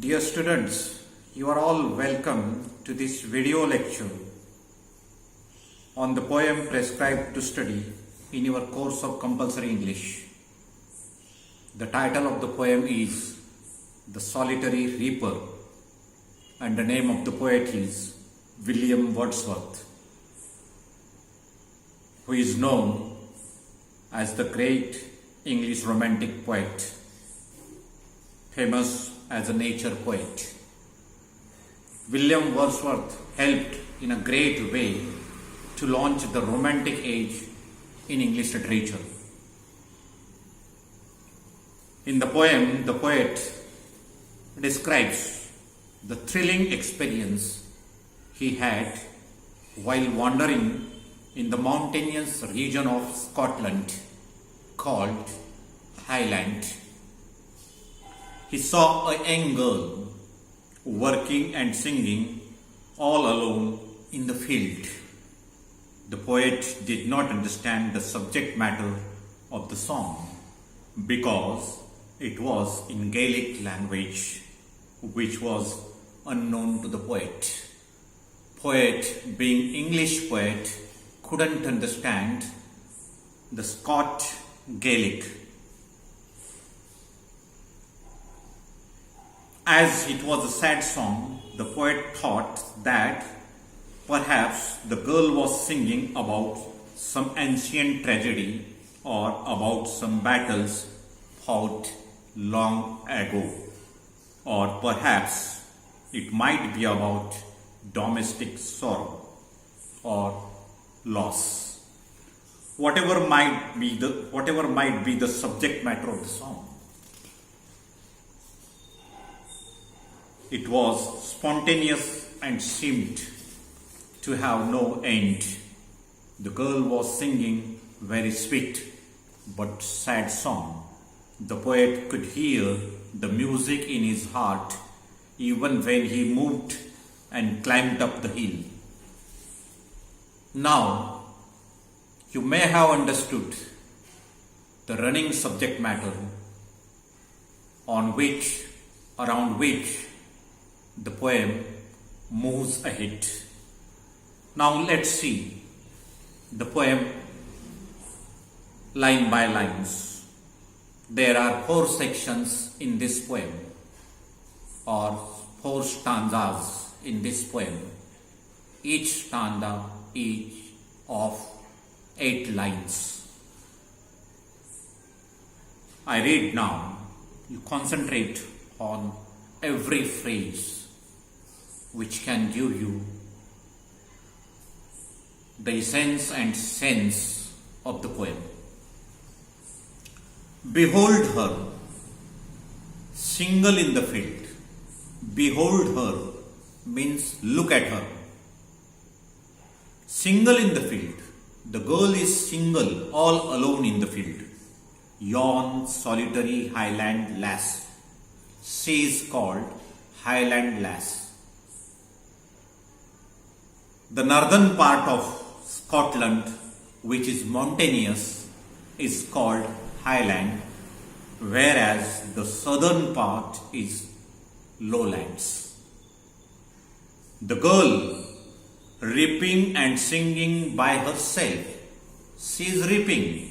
Dear students, you are all welcome to this video lecture on the poem prescribed to study in your course of compulsory English. The title of the poem is The Solitary Reaper and the name of the poet is William Wordsworth, who is known as the great English romantic poet, famous as a nature poet. William Wordsworth helped in a great way to launch the Romantic Age in English literature. In the poem, the poet describes the thrilling experience he had while wandering in the mountainous region of Scotland called Highland. He saw a young girl working and singing all alone in the field. The poet did not understand the subject matter of the song because it was in Gaelic language, which was unknown to the poet. Poet, being English poet, couldn't understand the Scotch Gaelic. As it was a sad song, the poet thought that perhaps the girl was singing about some ancient tragedy or about some battles fought long ago, or perhaps it might be about domestic sorrow or loss. Whatever might be the subject matter of the song, it was spontaneous and seemed to have no end. The girl was singing very sweet but sad song. The poet could hear the music in his heart even when he moved and climbed up the hill. Now, you may have understood the running subject matter around which the poem moves ahead. Now let's see the poem line by lines. There are 4 sections in this poem, or 4 stanzas in this poem. Each stanza is of 8 lines. I read now. You concentrate on every phrase which can give you the essence and sense of the poem. Behold her, single in the field. Behold her means look at her. Single in the field. The girl is single, all alone in the field. Yon solitary Highland lass. She is called Highland lass. The northern part of Scotland, which is mountainous, is called Highland, whereas the southern part is lowlands. The girl reaping and singing by herself. She is reaping.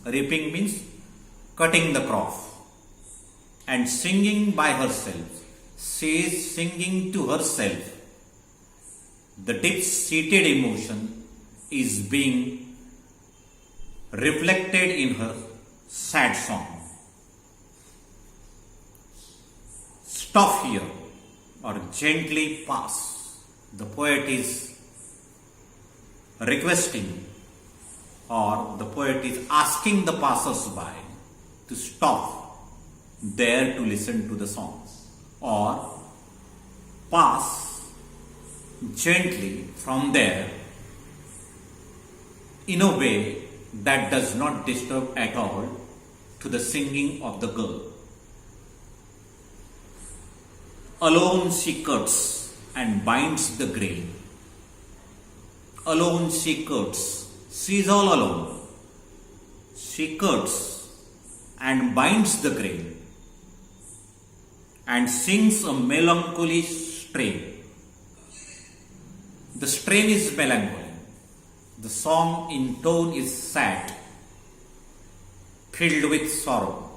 Reaping means cutting the crop. And singing by herself. She is singing to herself. The deep-seated emotion is being reflected in her sad song. Stop here or gently pass. The poet is requesting, or the poet is asking the passers-by to stop there to listen to the song, or pass gently from there in a way that does not disturb at all to the singing of the girl. Alone she cuts and binds the grain. Alone she cuts. She is all alone. She cuts and binds the grain. and sings a melancholy strain. The strain is melancholy. The song in tone is sad, filled with sorrow.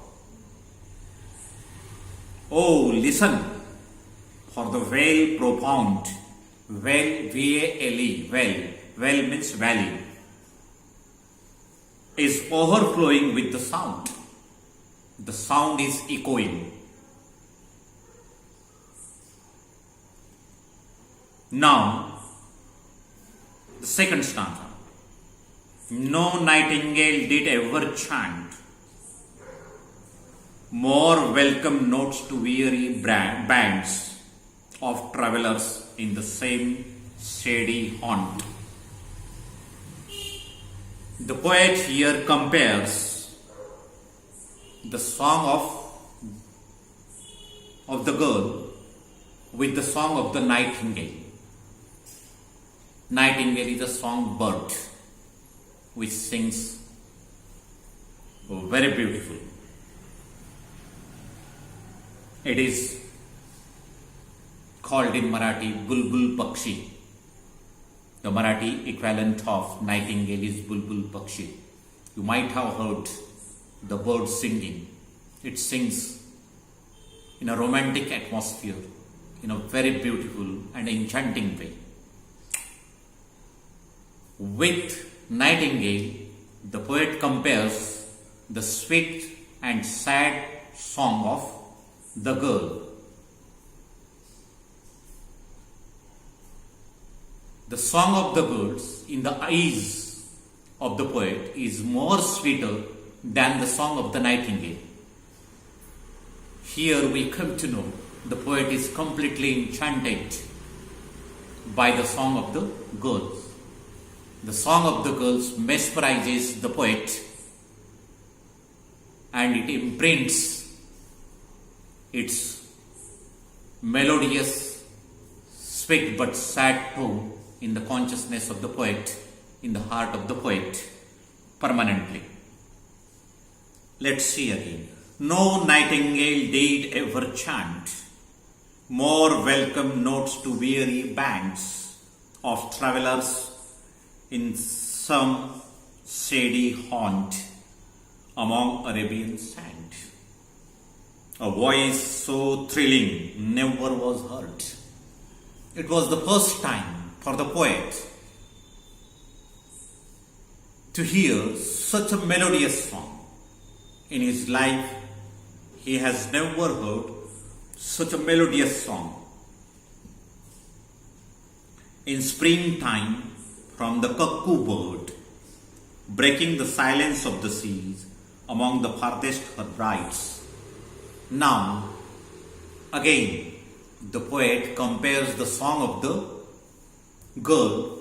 Oh, listen, for the well profound, well, V-A-L-E, well means valley, is overflowing with the sound. The sound is echoing. Now, the second stanza. No nightingale did ever chant more welcome notes to weary bands of travelers in the same shady haunt. The poet here compares the song of the girl with the song of the nightingale. Nightingale is a songbird which sings very beautiful. It is called in Marathi Bulbul Pakshi. The Marathi equivalent of nightingale is Bulbul Pakshi. You might have heard the bird singing. It sings in a romantic atmosphere, in a very beautiful and enchanting way. With nightingale, the poet compares the sweet and sad song of the girl. The song of the birds in the eyes of the poet is more sweeter than the song of the nightingale. Here we come to know the poet is completely enchanted by the song of the girls. The song of the girls mesmerizes the poet and it imprints its melodious, sweet but sad tone in the consciousness of the poet, in the heart of the poet, permanently. Let's see again. No nightingale did ever chant more welcome notes to weary bands of travelers in some shady haunt among Arabian sand. A voice so thrilling never was heard. It was the first time for the poet to hear such a melodious song. In his life, he has never heard such a melodious song. In springtime, from the cuckoo bird, breaking the silence of the seas among the farthest Hebrides. Now, again, the poet compares the song of the girl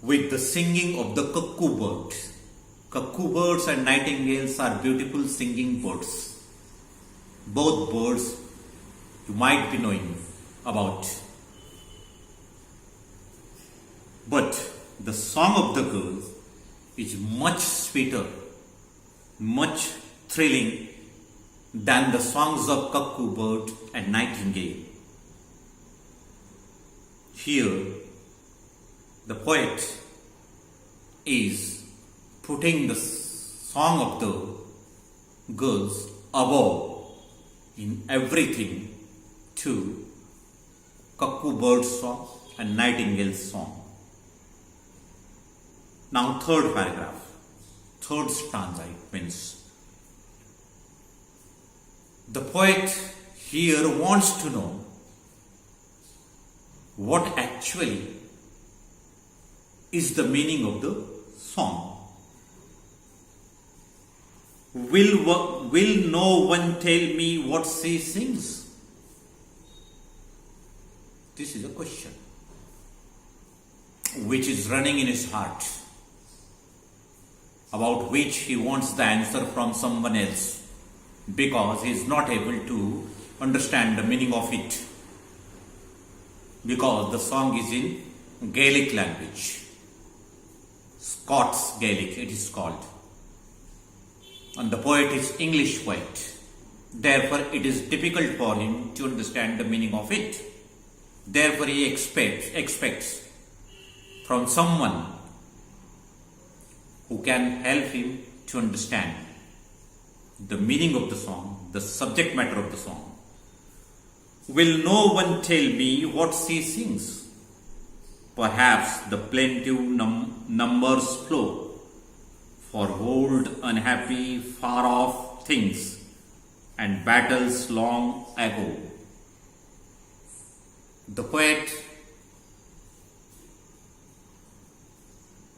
with the singing of the cuckoo bird. Cuckoo birds and nightingales are beautiful singing birds. Both birds you might be knowing about. But the song of the girl is much sweeter, much thrilling than the songs of cuckoo bird and nightingale. Here, the poet is putting the song of the girls above in everything to cuckoo bird song and nightingale song. Now third paragraph, third stanza, it means the poet here wants to know what actually is the meaning of the song. Will no one tell me what she sings? This is a question which is running in his heart, about which he wants the answer from someone else, because he is not able to understand the meaning of it, because the song is in Gaelic language, Scots Gaelic it is called, and the poet is English poet. Therefore, it is difficult for him to understand the meaning of it. Therefore, he expects from someone who can help him to understand the meaning of the song, the subject matter of the song. Will no one tell me what she sings? Perhaps the plaintive numbers flow for old, unhappy, far off things and battles long ago. The poet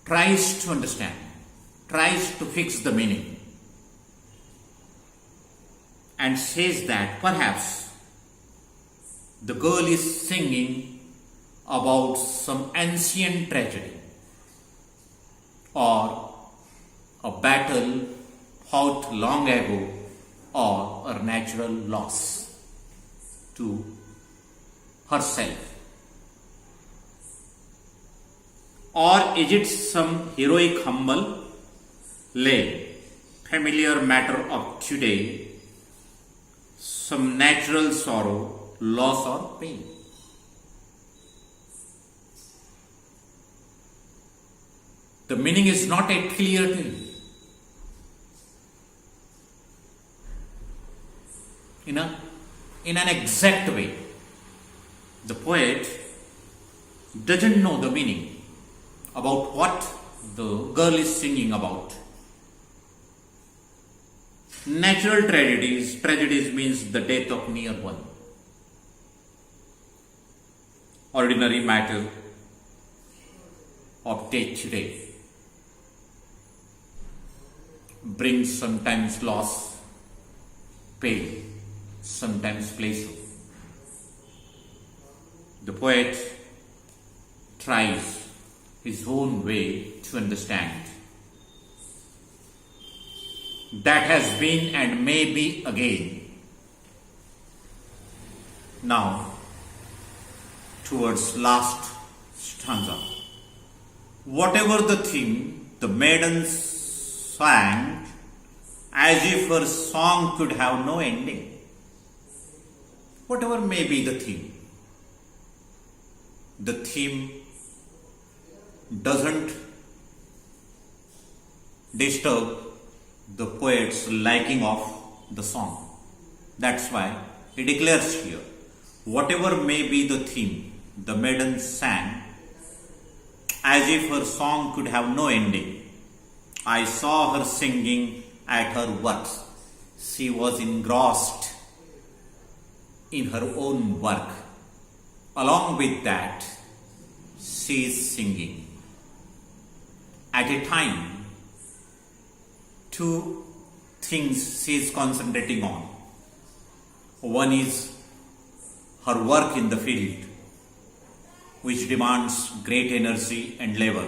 tries to understand, tries to fix the meaning, and says that perhaps the girl is singing about some ancient tragedy or a battle fought long ago or a natural loss to herself. Or is it some heroic humble lay, familiar matter of today, some natural sorrow, loss or pain? The meaning is not yet clear to him. In an exact way, the poet doesn't know the meaning about what the girl is singing about. Natural tragedies means the death of near one. Ordinary matter of day to day brings sometimes loss, pain, sometimes pleasure. The poet tries his own way to understand. That has been and may be again. Now, towards last stanza. Whatever the theme, the maidens sang as if her song could have no ending. Whatever may be the theme doesn't disturb the poet's liking of the song. That's why he declares here, whatever may be the theme, the maiden sang as if her song could have no ending. I saw her singing at her work. She was engrossed in her own work. Along with that, she is singing. At a time, two things she is concentrating on. One is her work in the field, which demands great energy and labor.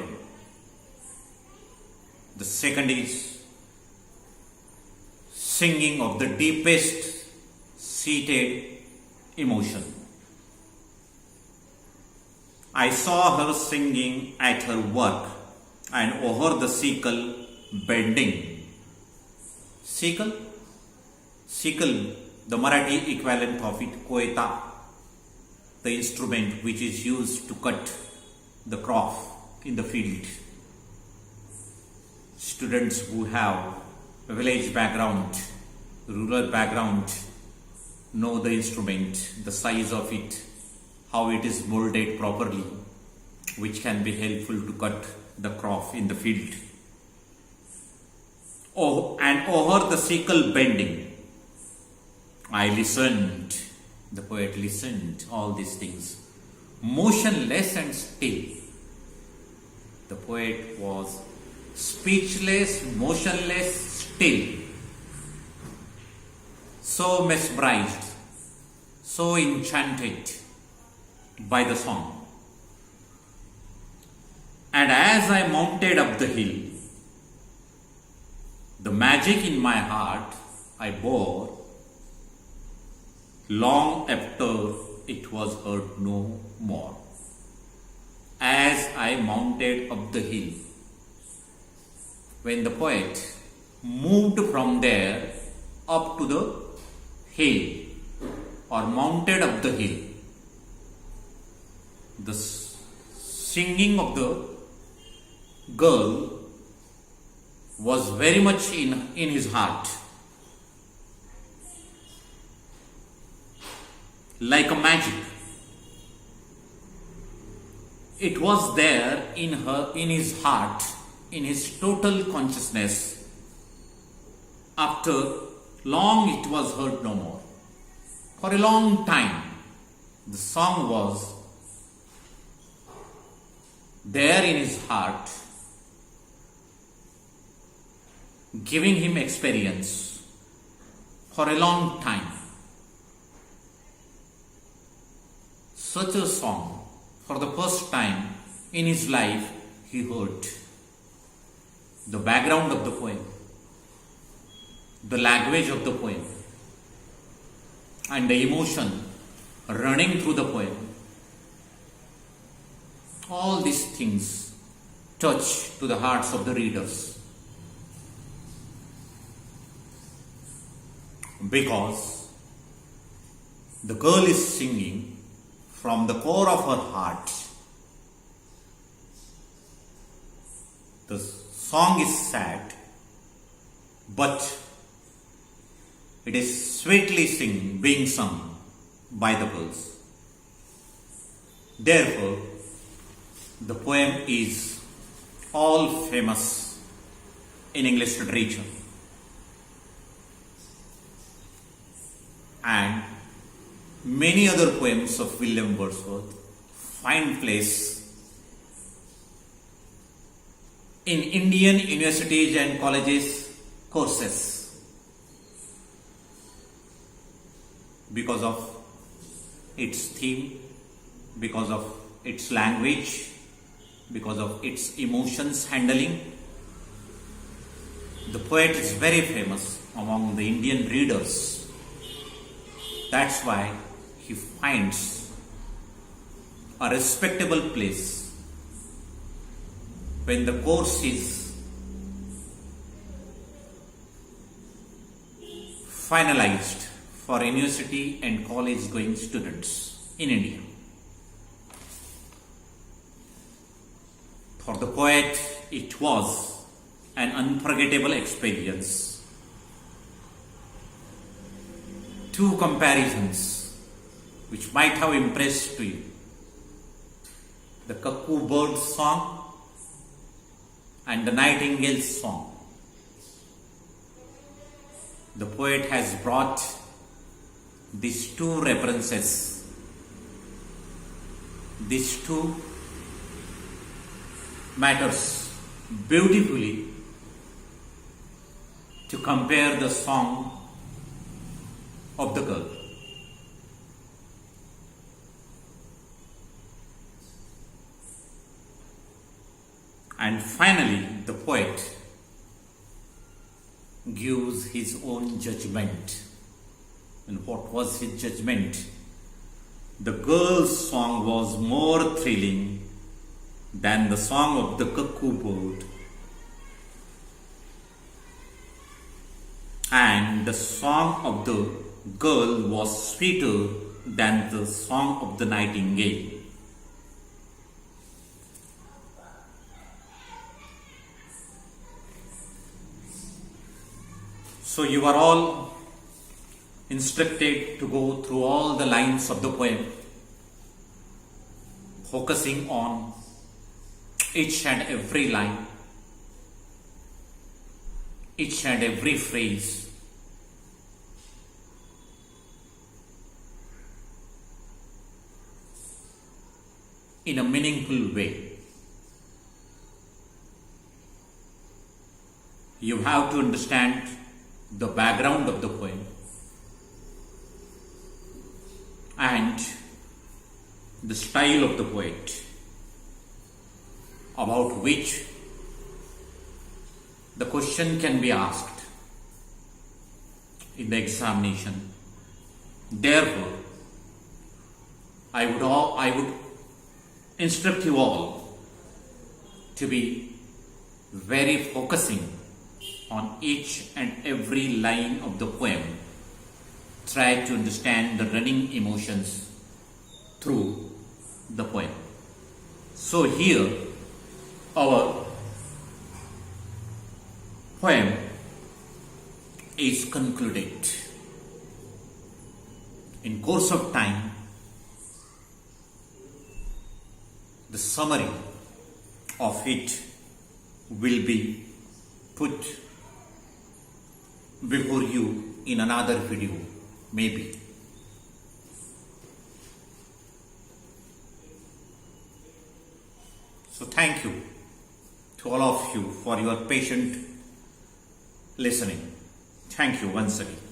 The second is singing of the deepest seated emotion. I saw her singing at her work and over the sickle bending. Sickle, the Marathi equivalent of it, koeta, the instrument which is used to cut the crop in the field. Students who have a village background, rural background, know the instrument, the size of it, how it is molded properly, which can be helpful to cut the crop in the field. Oh, and over the sickle bending, I listened. The poet listened, all these things. Motionless and still. The poet was speechless, motionless, still. So mesmerized, so enchanted by the song. And as I mounted up the hill, the magic in my heart I bore, long after it was heard no more. As I mounted up the hill, when the poet moved from there up to the hill or mounted up the hill. The singing of the girl was very much in his heart, like a magic. It was there in his heart, in his total consciousness. After long it was heard no more. For a long time, the song was there in his heart, giving him experience for a long time. Such a song, for the first time in his life, he heard. The background of the poem, the language of the poem, and the emotion running through the poem. All these things touch to the hearts of the readers, because the girl is singing from the core of her heart. The song is sad, but it is sweetly being sung by the girls. Therefore, the poem is all famous in English literature. And many other poems of William Wordsworth find place in Indian universities and colleges courses because of its theme, because of its language, because of its emotions handling. The poet is very famous among the Indian readers. That's why he finds a respectable place when the course is finalized for university and college going students in India. For the poet, it was an unforgettable experience. Two comparisons which might have impressed to you: the cuckoo bird song and the nightingale's song. The poet has brought these two references, these two matters beautifully to compare the song of the girl. And finally, the poet gives his own judgment. And what was his judgment? The girl's song was more thrilling than the song of the cuckoo bird, and the song of the girl was sweeter than the song of the nightingale. So you are all instructed to go through all the lines of the poem, focusing on each and every line, each and every phrase. In a meaningful way. You have to understand the background of the poem and the style of the poet, about which the question can be asked in the examination. Therefore, I would instruct you all to be very focusing on each and every line of the poem try to understand the running emotions through the poem. So here our poem is concluded. In course of time, the summary of it will be put before you in another video, maybe. So thank you to all of you for your patient listening. Thank you once again.